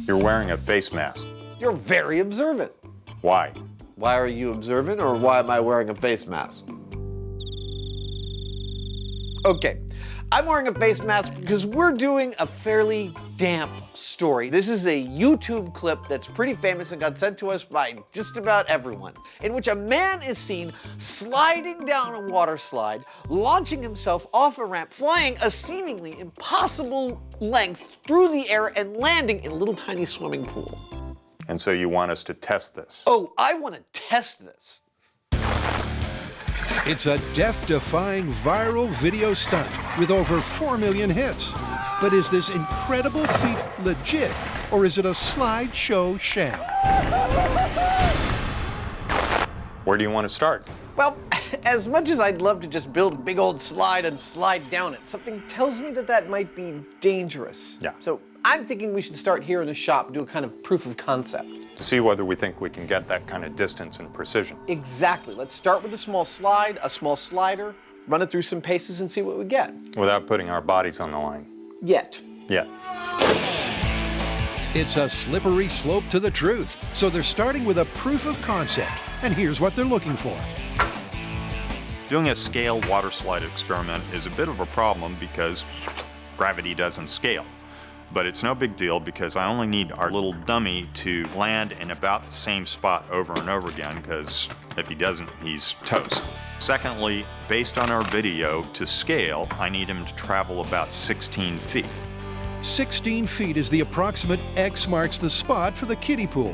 You're wearing a face mask. You're very observant. Why? Why are you observant, or why am I wearing a face mask? Okay, I'm wearing a face mask because we're doing a fairly damp story. This is a YouTube clip that's pretty famous and got sent to us by just about everyone, in which a man is seen sliding down a water slide, launching himself off a ramp, flying a seemingly impossible length through the air and landing in a little tiny swimming pool. And so you want us to test this? Oh, I want to test this. It's a death-defying viral video stunt with over 4 million hits. But is this incredible feat legit, or is it a slideshow sham? Where do you want to start? Well, as much as I'd love to just build a big old slide and slide down it, something tells me that that might be dangerous. Yeah. So I'm thinking we should start here in the shop, do a kind of proof of concept. To see whether we think we can get that kind of distance and precision. Exactly. Let's start with a small slide, a small slider, run it through some paces and see what we get. Without putting our bodies on the line. Yet. Yeah. It's a slippery slope to the truth, so they're starting with a proof of concept, and here's what they're looking for. Doing a scale water slide experiment is a bit of a problem because gravity doesn't scale. But it's no big deal because I only need our little dummy to land in about the same spot over and over again, because if he doesn't, he's toast. Secondly, based on our video, to scale, I need him to travel about 16 feet. 16 feet is the approximate X marks the spot for the kiddie pool.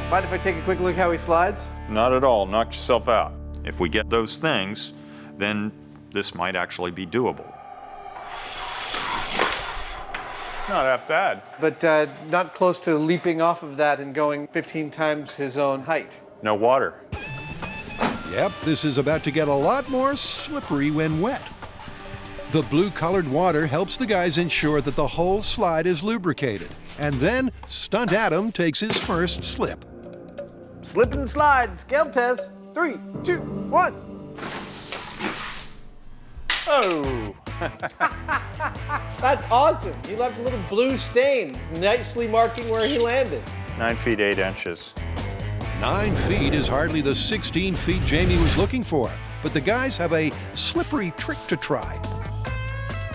Mind if I take a quick look how he slides? Not at all. Knock yourself out. If we get those things, then this might actually be doable. Not that bad. But not close to leaping off of that and going 15 times his own height. No water. Yep, this is about to get a lot more slippery when wet. The blue-colored water helps the guys ensure that the whole slide is lubricated. And then Stunt Adam takes his first slip. Slip and slide, scale test. 3, 2, 1. Oh! That's awesome. You left a little blue stain, nicely marking where he landed. 9 feet 8 inches. 9 feet is hardly the 16 feet Jamie was looking for, but the guys have a slippery trick to try.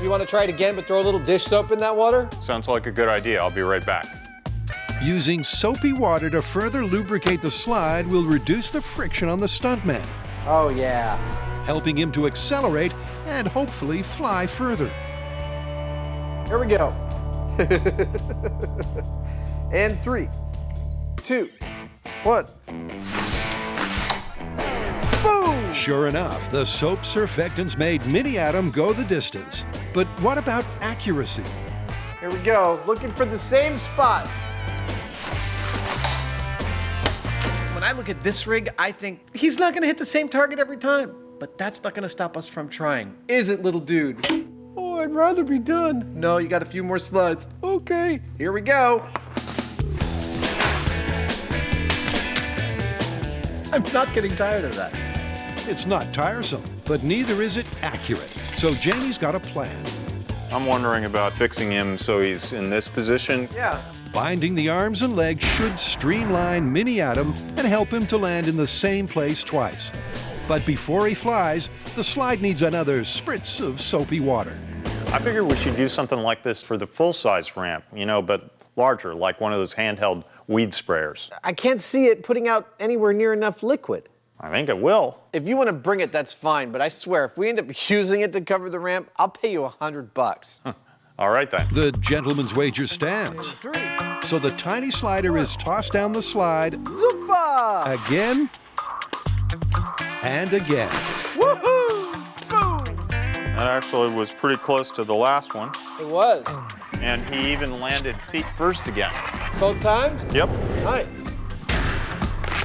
You want to try it again, but throw a little dish soap in that water? Sounds like a good idea. I'll be right back. Using soapy water to further lubricate the slide will reduce the friction on the stuntman, Oh, yeah. helping him to accelerate and hopefully fly further. Here we go. And 3, 2, 1. Boom! Sure enough, the soap surfactants made Mini Adam go the distance. But what about accuracy? Here we go. Looking for the same spot. When I look at this rig, I think he's not going to hit the same target every time. But that's not going to stop us from trying. Is it, little dude? Oh, I'd rather be done. No, you got a few more slides. Okay, here we go. I'm not getting tired of that. It's not tiresome, but neither is it accurate. So Jamie's got a plan. I'm wondering about fixing him so he's in this position. Yeah. Binding the arms and legs should streamline Mini Adam and help him to land in the same place twice. But before he flies, the slide needs another spritz of soapy water. I figure we should use something like this for the full-size ramp, you know, but larger, like one of those handheld weed sprayers. I can't see it putting out anywhere near enough liquid. I think it will. If you want to bring it, that's fine, but I swear, if we end up using it to cover the ramp, I'll pay you $100. All right, then. The gentleman's wager stands. 3. So the tiny slider is tossed down the slide Zupa! again and again. Woohoo! Boom! That actually was pretty close to the last one. It was. And he even landed feet first again. Both times? Yep. Nice.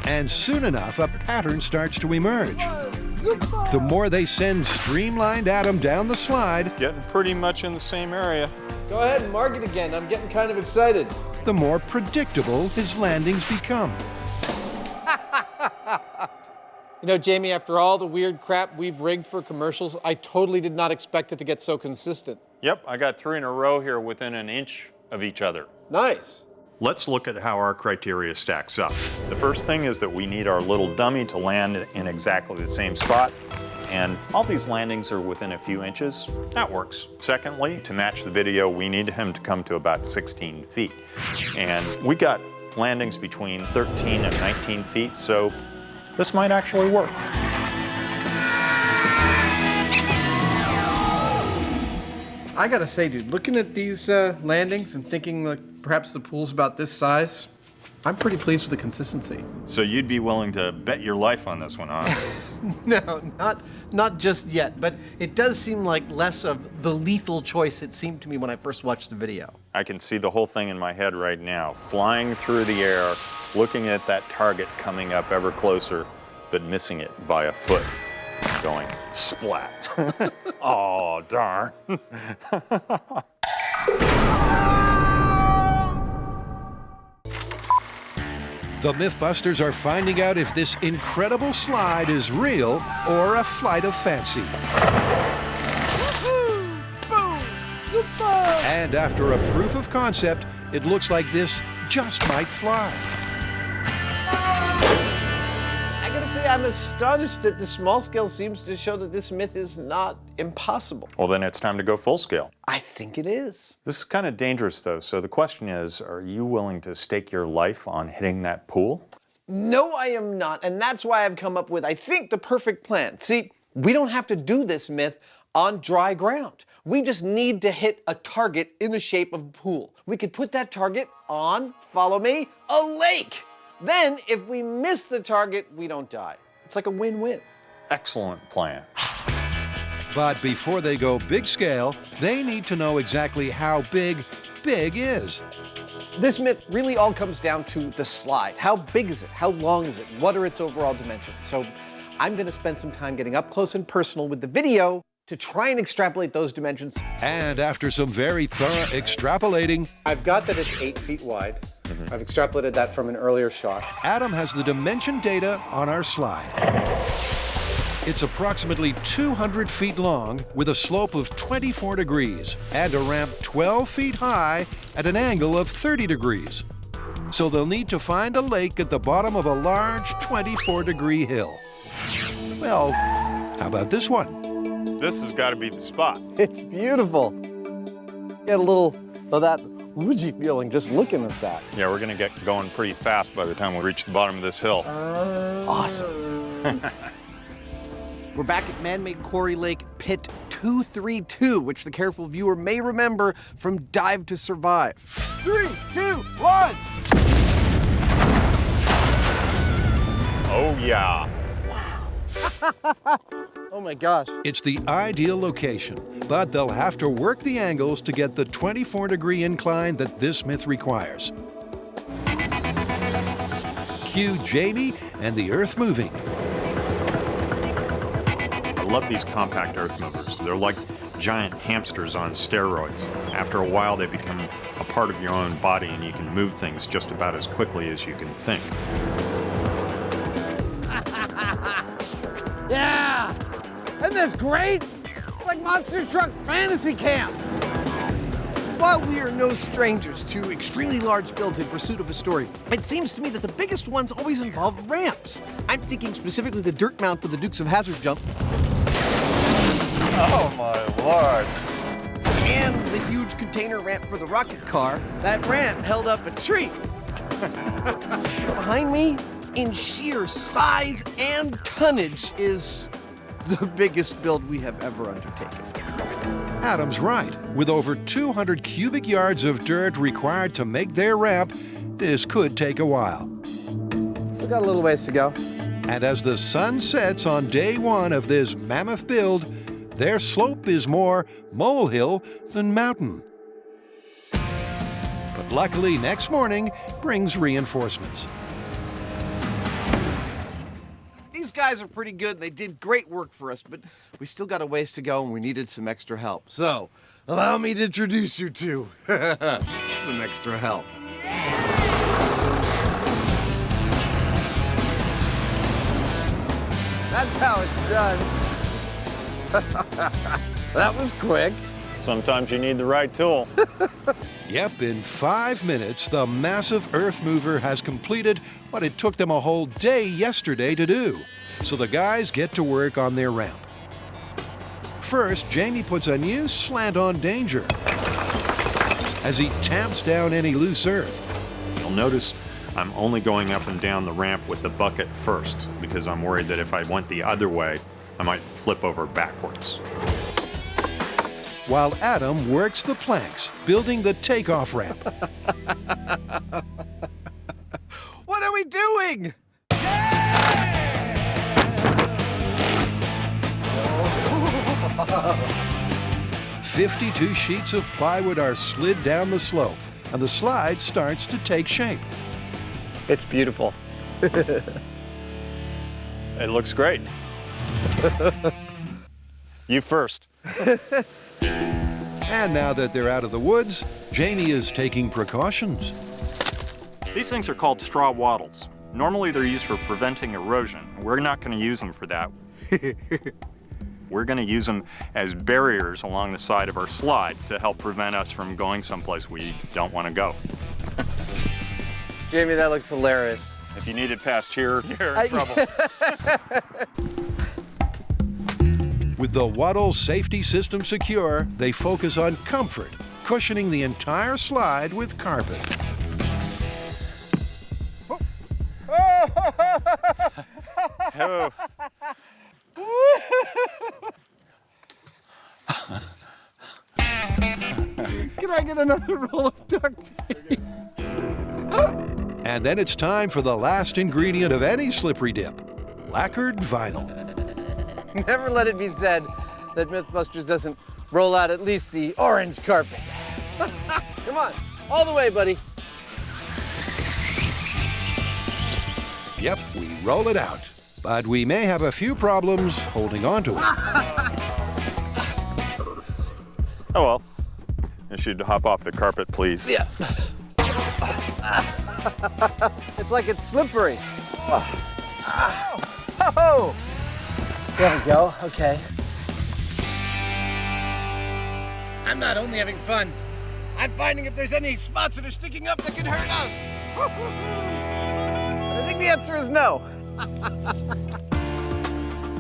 And soon enough, a pattern starts to emerge. Zupa! The more they send streamlined Adam down the slide, Getting pretty much in the same area. Go ahead and mark it again. I'm getting kind of excited. the more predictable his landings become. You know, Jamie, after all the weird crap we've rigged for commercials, I totally did not expect it to get so consistent. Yep, I got 3 in a row here within an inch of each other. Nice. Let's look at how our criteria stacks up. The first thing is that we need our little dummy to land in exactly the same spot. And all these landings are within a few inches. That works. Secondly, to match the video, we need him to come to about 16 feet. And we got landings between 13 and 19 feet, so this might actually work. I gotta say, dude, looking at these landings and thinking like perhaps the pool's about this size, I'm pretty pleased with the consistency. So you'd be willing to bet your life on this one, huh? No, not just yet, but it does seem like less of the lethal choice it seemed to me when I first watched the video. I can see the whole thing in my head right now, flying through the air, looking at that target coming up ever closer, but missing it by a foot, going splat. Oh, darn. The MythBusters are finding out if this incredible slide is real or a flight of fancy. And after a proof of concept, it looks like this just might fly. I gotta say, I'm astonished that the small scale seems to show that this myth is not impossible. Well, then it's time to go full scale. I think it is. This is kind of dangerous, though, so the question is, are you willing to stake your life on hitting that pool? No, I am not, and that's why I've come up with, I think, the perfect plan. See, we don't have to do this myth on dry ground. We just need to hit a target in the shape of a pool. We could put that target on, follow me, a lake. Then, if we miss the target, we don't die. It's like a win-win. Excellent plan. But before they go big scale, they need to know exactly how big is. This myth really all comes down to the slide. How big is it? How long is it? What are its overall dimensions? So I'm gonna spend some time getting up close and personal with the video to try and extrapolate those dimensions. And after some very thorough extrapolating, I've got that it's 8 feet wide. I've extrapolated that from an earlier shot. Adam has the dimension data on our slide. It's approximately 200 feet long with a slope of 24 degrees and a ramp 12 feet high at an angle of 30 degrees. So they'll need to find a lake at the bottom of a large 24-degree hill. Well, how about this one? This has got to be the spot. It's beautiful. Get a little of that woozy feeling just looking at that. Yeah, we're going to get going pretty fast by the time we reach the bottom of this hill. Awesome. We're back at man-made quarry lake pit 232, which the careful viewer may remember from Dive to Survive. 3, 2, 1! Oh, yeah. Oh my gosh. It's the ideal location, but they'll have to work the angles to get the 24-degree incline that this myth requires. Cue Jamie and the earth moving. I love these compact earth movers. They're like giant hamsters on steroids. After a while, they become a part of your own body, and you can move things just about as quickly as you can think. Yeah! Isn't this great? It's like Monster Truck Fantasy Camp! While we are no strangers to extremely large builds in pursuit of a story, it seems to me that the biggest ones always involve ramps. I'm thinking specifically the dirt mount for the Dukes of Hazzard jump. Oh, my Lord. And the huge container ramp for the rocket car. That ramp held up a tree. Behind me, in sheer size and tonnage, is the biggest build we have ever undertaken. Adam's right. With over 200 cubic yards of dirt required to make their ramp, this could take a while. Still got a little ways to go. And as the sun sets on day one of this mammoth build, their slope is more molehill than mountain. But luckily, next morning brings reinforcements. These guys are pretty good and they did great work for us, but we still got a ways to go and we needed some extra help. So, allow me to introduce you to some extra help. That's how it's done. That was quick. Sometimes you need the right tool. Yep, in 5 minutes, the massive earth mover has completed what it took them a whole day yesterday to do. So the guys get to work on their ramp. First, Jamie puts a new slant on Danger as he tamps down any loose earth. You'll notice I'm only going up and down the ramp with the bucket first because I'm worried that if I went the other way, I might flip over backwards. While Adam works the planks, building the takeoff ramp. What are we doing? 52 sheets of plywood are slid down the slope, and the slide starts to take shape. It's beautiful. It looks great. You first. And now that they're out of the woods, Jamie is taking precautions. These things are called straw wattles. Normally they're used for preventing erosion. We're not going to use them for that. We're going to use them as barriers along the side of our slide to help prevent us from going someplace we don't want to go. Jamie, that looks hilarious. If you need it past here, you're in trouble. With the wattle safety system secure, they focus on comfort, cushioning the entire slide with carpet. Oh. Can I get another roll of duct tape? And then it's time for the last ingredient of any slippery dip, lacquered vinyl. Never let it be said that MythBusters doesn't roll out at least the orange carpet. Come on, all the way, buddy. Yep, we roll it out, but we may have a few problems holding on to it. Oh well. You should hop off the carpet, please. Yeah. It's like it's slippery. Oh! There we go, okay. I'm not only having fun, I'm finding if there's any spots that are sticking up that could hurt us. I think the answer is no.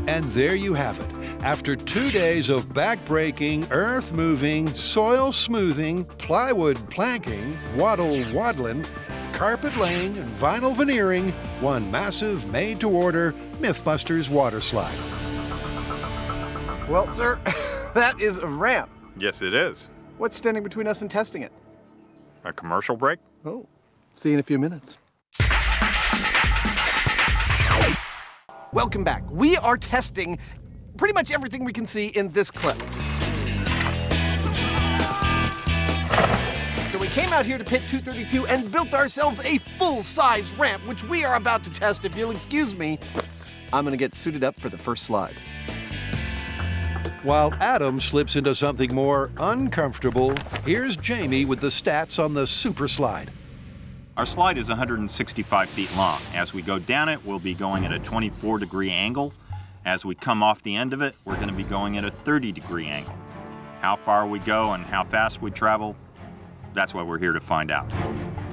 And there you have it. After 2 days of back-breaking, earth-moving, soil-smoothing, plywood planking, waddling, carpet laying, and vinyl veneering, one massive, made-to-order MythBusters water slide. Well, sir, that is a ramp. Yes, it is. What's standing between us and testing it? A commercial break? Oh, see you in a few minutes. Welcome back. We are testing pretty much everything we can see in this clip. So we came out here to Pit 232 and built ourselves a full-size ramp, which we are about to test. If you'll excuse me, I'm gonna get suited up for the first slide. While Adam slips into something more uncomfortable, here's Jamie with the stats on the super slide. Our slide is 165 feet long. As we go down it, we'll be going at a 24-degree angle. As we come off the end of it, we're going to be going at a 30-degree angle. How far we go and how fast we travel, that's what we're here to find out.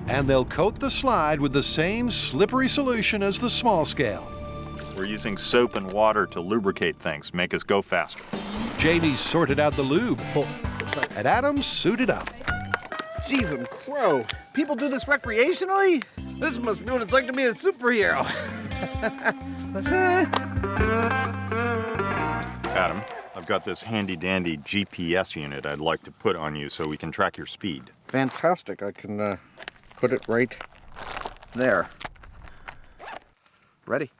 And they'll coat the slide with the same slippery solution as the small scale. We're using soap and water to lubricate things, make us go faster. Jamie's sorted out the lube, and Adam's suited up. Jeez and crow. People do this recreationally? This must be what it's like to be a superhero. Adam, I've got this handy-dandy GPS unit I'd like to put on you so we can track your speed. Fantastic. I can put it right there. Ready.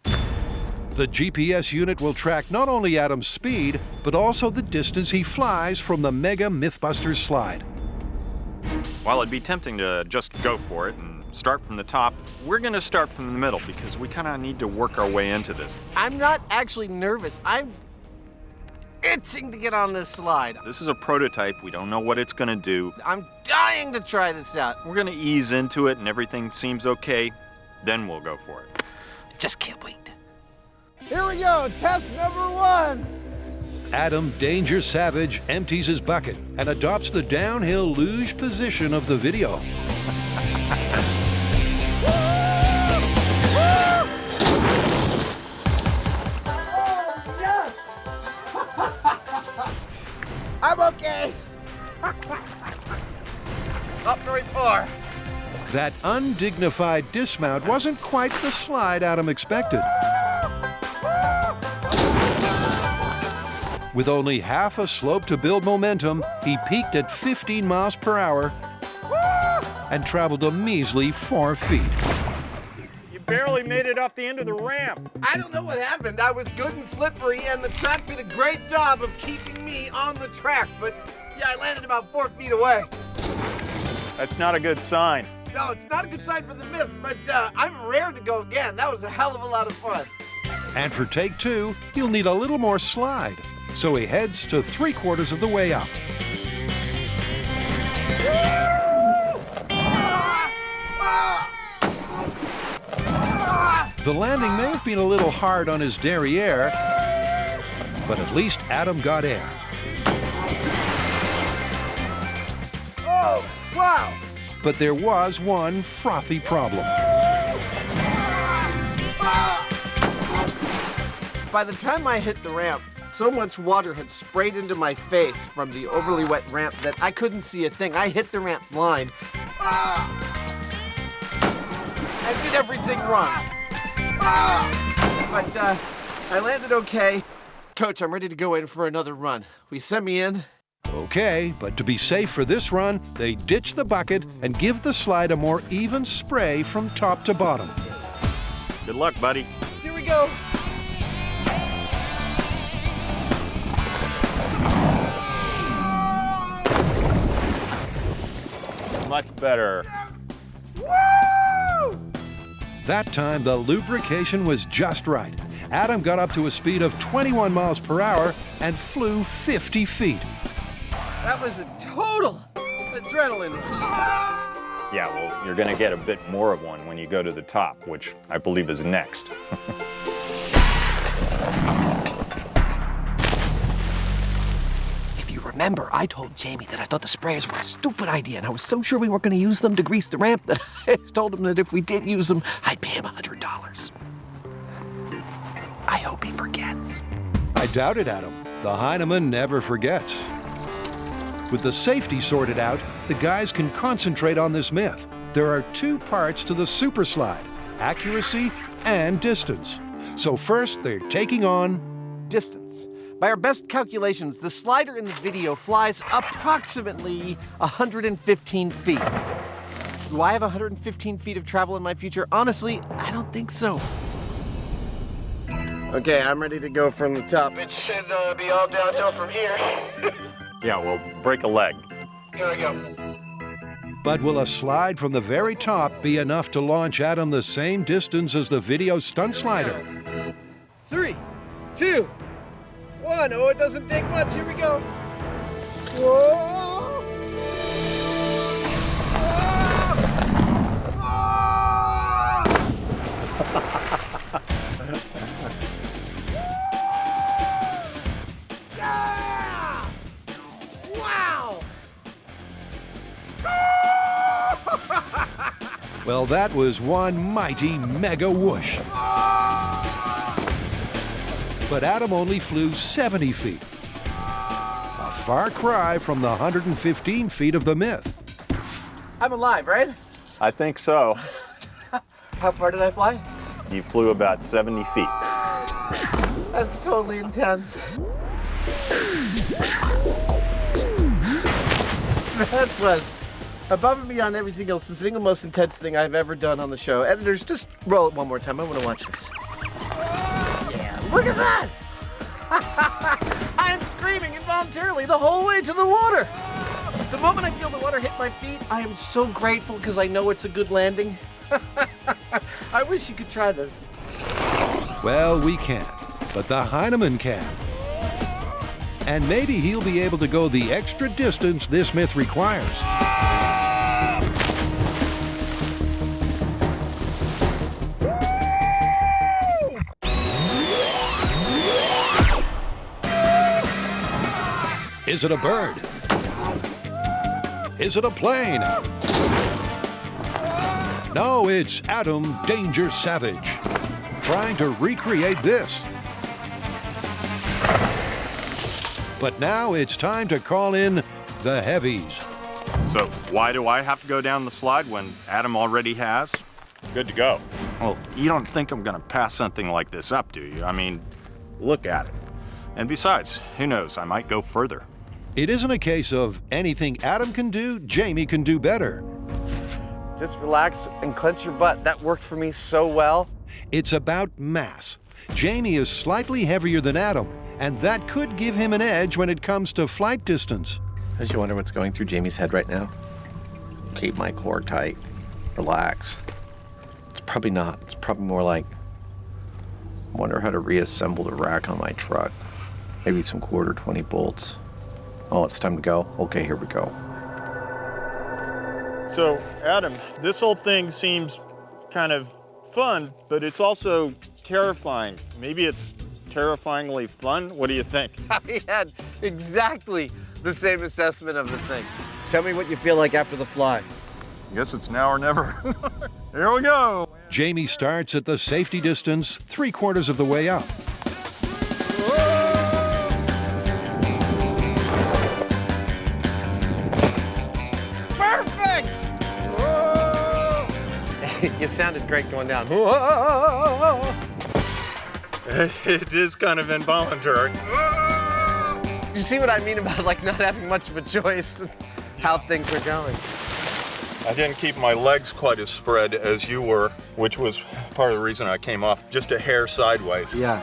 The GPS unit will track not only Adam's speed, but also the distance he flies from the mega MythBusters slide. While it'd be tempting to just go for it and start from the top, we're going to start from the middle because we kind of need to work our way into this. I'm not actually nervous. I'm itching to get on this slide. This is a prototype. We don't know what it's going to do. I'm dying to try this out. We're going to ease into it and everything seems okay. Then we'll go for it. Just can't wait. Here we go, test number 1. Adam Danger Savage empties his bucket and adopts the downhill luge position of the video. I'm okay. Not very far. That undignified dismount wasn't quite the slide Adam expected. With only half a slope to build momentum, he peaked at 15 miles per hour and traveled a measly 4 feet. You barely made it off the end of the ramp. I don't know what happened. I was good and slippery, and the track did a great job of keeping me on the track. But yeah, I landed about 4 feet away. That's not a good sign. No, it's not a good sign for the myth, but I'm raring to go again. That was a hell of a lot of fun. And for take 2, he'll need a little more slide. So he heads to 3/4 of the way up. The landing may have been a little hard on his derriere, but at least Adam got air. Oh, wow. But there was one frothy problem. By the time I hit the ramp, so much water had sprayed into my face from the overly wet ramp that I couldn't see a thing. I hit the ramp blind. I did everything wrong. But I landed okay. Coach, I'm ready to go in for another run. Will you send me in? Okay, but to be safe for this run, they ditch the bucket and give the slide a more even spray from top to bottom. Good luck, buddy. Here we go. Much better. Woo! That time, the lubrication was just right. Adam got up to a speed of 21 miles per hour and flew 50 feet. That was a total adrenaline rush. Yeah, well, you're going to get a bit more of one when you go to the top, which I believe is next. If you remember, I told Jamie that I thought the sprayers were a stupid idea, and I was so sure we weren't going to use them to grease the ramp that I told him that if we did use them, I'd pay him $100. I hope he forgets. I doubt it, Adam. The Hyneman never forgets. With the safety sorted out, the guys can concentrate on this myth. There are 2 parts to the super slide: accuracy and distance. So first, they're taking on Distance. By our best calculations, the slider in the video flies approximately 115 feet. Do I have 115 feet of travel in my future? Honestly, I don't think so. Okay, I'm ready to go from the top. It should be all downhill from here. Yeah, well, break a leg. Here we go. But will a slide from the very top be enough to launch Adam the same distance as the video stunt slider? 3, 2, 1. Oh, it doesn't take much. Here we go. Whoa! Yeah! Wow! Well, that was one mighty mega whoosh. But Adam only flew 70 feet. A far cry from the 115 feet of the myth. I'm alive, right? I think so. How far did I fly? You flew about 70 feet. That's totally intense. That was, above and beyond everything else, the single most intense thing I've ever done on the show. Editors, just roll it one more time. I want to watch this. Yeah, look at that! I am screaming involuntarily the whole way to the water. The moment I feel the water hit my feet, I am so grateful because I know it's a good landing. I wish you could try this. Well, we can't, but the Hyneman can. And maybe he'll be able to go the extra distance this myth requires. Is it a bird? Is it a plane? No, it's Adam Danger Savage trying to recreate this. But now it's time to call in the heavies. So why do I have to go down the slide when Adam already has? Good to go. Well, you don't think I'm gonna pass something like this up, do you? I mean, look at it. And besides, who knows, I might go further. It isn't a case of anything Adam can do, Jamie can do better. Just relax and clench your butt. That worked for me so well. It's about mass. Jamie is slightly heavier than Adam, and that could give him an edge when it comes to flight distance. Does you wonder what's going through Jamie's head right now? Keep my core tight. Relax. It's probably not. It's probably more like, wonder how to reassemble the rack on my truck. Maybe some quarter 20 bolts. Oh, it's time to go? Okay, here we go. So, Adam, this whole thing seems kind of fun, but it's also terrifying. Maybe it's terrifyingly fun? What do you think? I had exactly the same assessment of the thing. Tell me what you feel like after the fly. I guess it's now or never. Here we go. Jamie starts at the safety distance, 3/4 of the way up. Perfect! You sounded great going down. It is kind of involuntary. You see what I mean about like not having much of a choice in how things are going? I didn't keep my legs quite as spread as you were, which was part of the reason I came off just a hair sideways. Yeah.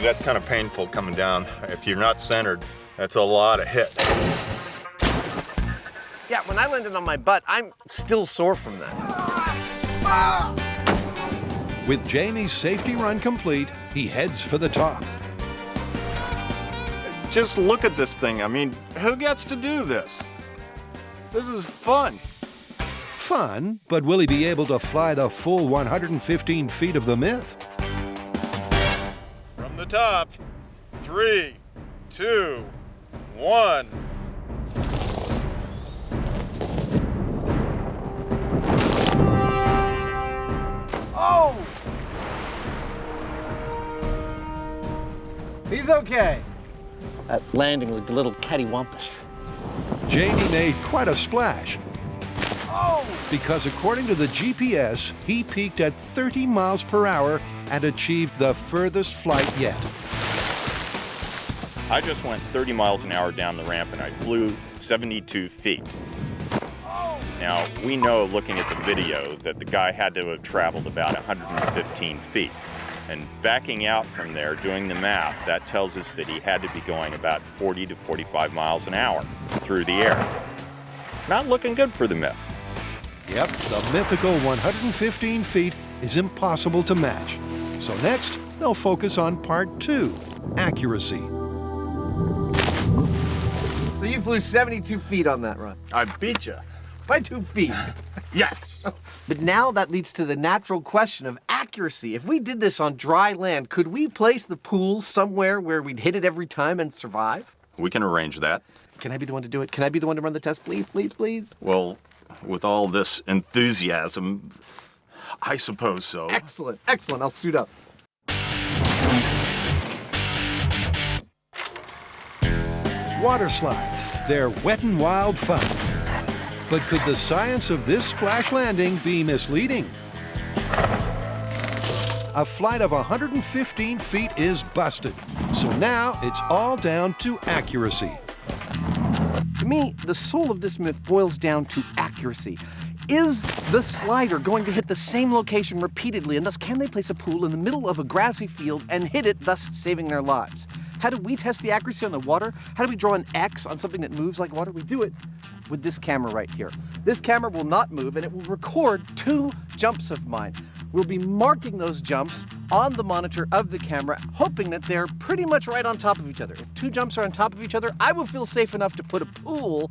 That's kind of painful coming down. If you're not centered, that's a lot of hit. Yeah, when I landed on my butt, I'm still sore from that. With Jamie's safety run complete, he heads for the top. Just look at this thing. I mean, who gets to do this? This is fun. Fun, but will he be able to fly the full 115 feet of the Myth? From the top, 3, 2, 1. Oh! He's okay. That landing looked a little cattywampus. Jamie made quite a splash. Oh! Because according to the GPS, he peaked at 30 miles per hour and achieved the furthest flight yet. I just went 30 miles an hour down the ramp and I flew 72 feet. Now, we know looking at the video that the guy had to have traveled about 115 feet. And backing out from there, doing the math, that tells us that he had to be going about 40 to 45 miles an hour through the air. Not looking good for the Myth. Yep, the mythical 115 feet is impossible to match. So next, they'll focus on part 2, accuracy. So you flew 72 feet on that run. I beat you. By 2 feet. Yes. But now that leads to the natural question of accuracy. If we did this on dry land, could we place the pool somewhere where we'd hit it every time and survive? We can arrange that. Can I be the one to do it? Can I be the one to run the test? Please, please, please. Well, with all this enthusiasm, I suppose so. Excellent, excellent. I'll suit up. Water slides, they're wet and wild fun. But could the science of this splash landing be misleading? A flight of 115 feet is busted. So now it's all down to accuracy. To me, the soul of this myth boils down to accuracy. Is the slider going to hit the same location repeatedly, and thus can they place a pool in the middle of a grassy field and hit it, thus saving their lives? How do we test the accuracy on the water? How do we draw an X on something that moves like water? We do it with this camera right here. This camera will not move, and it will record 2 jumps of mine. We'll be marking those jumps on the monitor of the camera, hoping that they're pretty much right on top of each other. If 2 jumps are on top of each other, I will feel safe enough to put a pool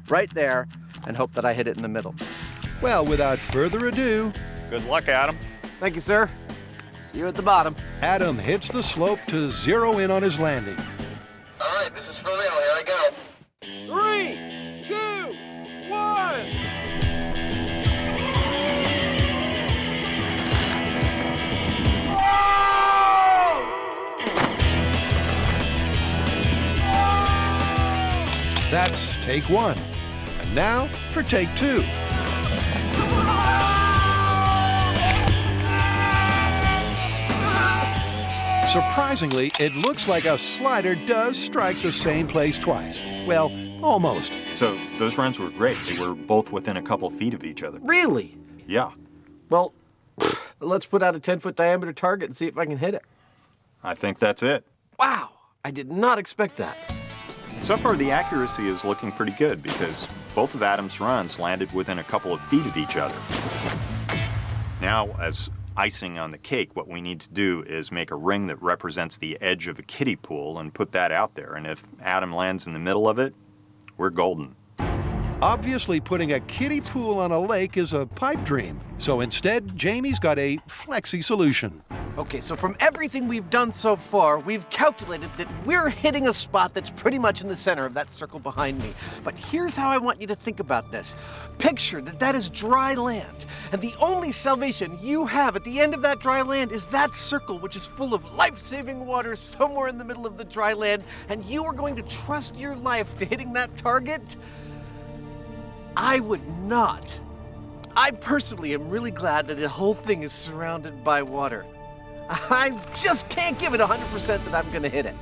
right there and hope that I hit it in the middle. Well, without further ado, Good luck, Adam. Thank you, sir. See you at the bottom. Adam hits the slope to zero in on his landing. All right, right, this is for real. Here I go. 3, 2, 1. That's take one. And now for take two. Surprisingly, it looks like a slider does strike the same place twice. Well, almost. So those runs were great. They were both within a couple feet of each other. Really? Yeah, Well, let's put out a 10-foot diameter target and see if I can hit it. I think that's it. Wow, I did not expect that. So far, the accuracy is looking pretty good because both of Adam's runs landed within a couple of feet of each other. Now, as icing on the cake, what we need to do is make a ring that represents the edge of a kiddie pool and put that out there. And if Adam lands in the middle of it, we're golden. Obviously, putting a kiddie pool on a lake is a pipe dream. So instead, Jamie's got a flexi solution. Okay, so from everything we've done so far, we've calculated that we're hitting a spot that's pretty much in the center of that circle behind me. But here's how I want you to think about this. Picture that that is dry land, and the only salvation you have at the end of that dry land is that circle, which is full of life-saving water somewhere in the middle of the dry land, and you are going to trust your life to hitting that target? I would not. I personally am really glad that the whole thing is surrounded by water. I just can't give it 100% that I'm gonna hit it.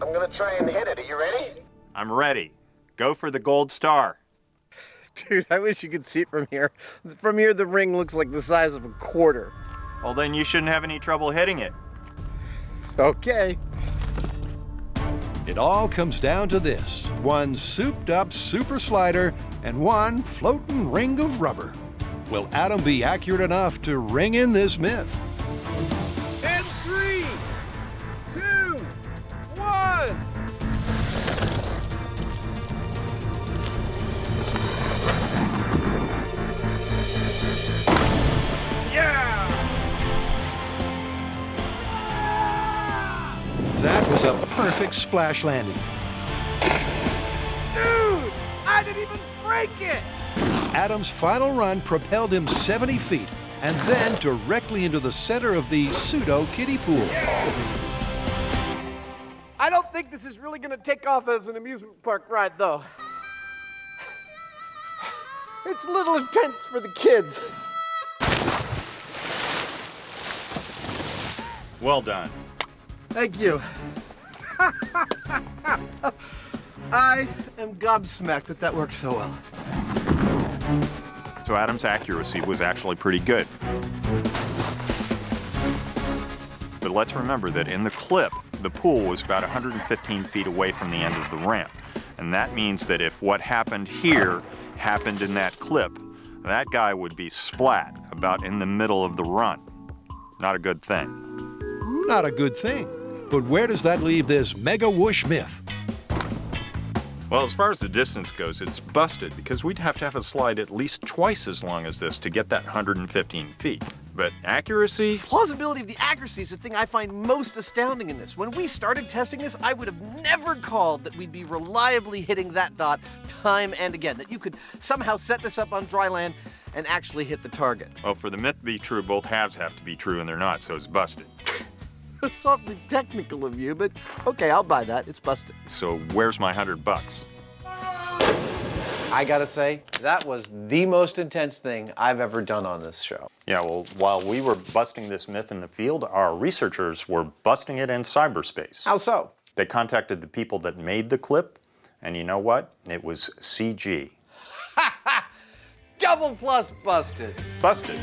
I'm gonna try and hit it. Are you ready? I'm ready. Go for the gold star. Dude, I wish you could see it from here. From here, the ring looks like the size of a quarter. Well, then you shouldn't have any trouble hitting it. Okay. It all comes down to this: one souped-up super slider and one floating ring of rubber. Will Adam be accurate enough to ring in this myth? And 3, 2, 1. That was a perfect splash landing. Dude, I didn't even break it. Adam's final run propelled him 70 feet and then directly into the center of the pseudo kiddie pool. I don't think this is really gonna take off as an amusement park ride, though. It's a little intense for the kids. Well done. Thank you. I am gobsmacked that that worked so well. So Adam's accuracy was actually pretty good. But let's remember that in the clip, the pool was about 115 feet away from the end of the ramp. And that means that if what happened here happened in that clip, that guy would be splat about in the middle of the run. Not a good thing. Not a good thing. But where does that leave this mega whoosh myth? Well, as far as the distance goes, it's busted because we'd have to have a slide at least twice as long as this to get that 115 feet. But accuracy? Plausibility of the accuracy is the thing I find most astounding in this. When we started testing this, I would have never called that we'd be reliably hitting that dot time and again, that you could somehow set this up on dry land and actually hit the target. Well, for the myth to be true, both halves have to be true, and they're not, so it's busted. It's awfully technical of you, but okay, I'll buy that. It's busted. So where's my $100? I gotta say, that was the most intense thing I've ever done on this show. Yeah, well, while we were busting this myth in the field, our researchers were busting it in cyberspace. How so? They contacted the people that made the clip, and you know what? It was CG. Double plus busted. Busted.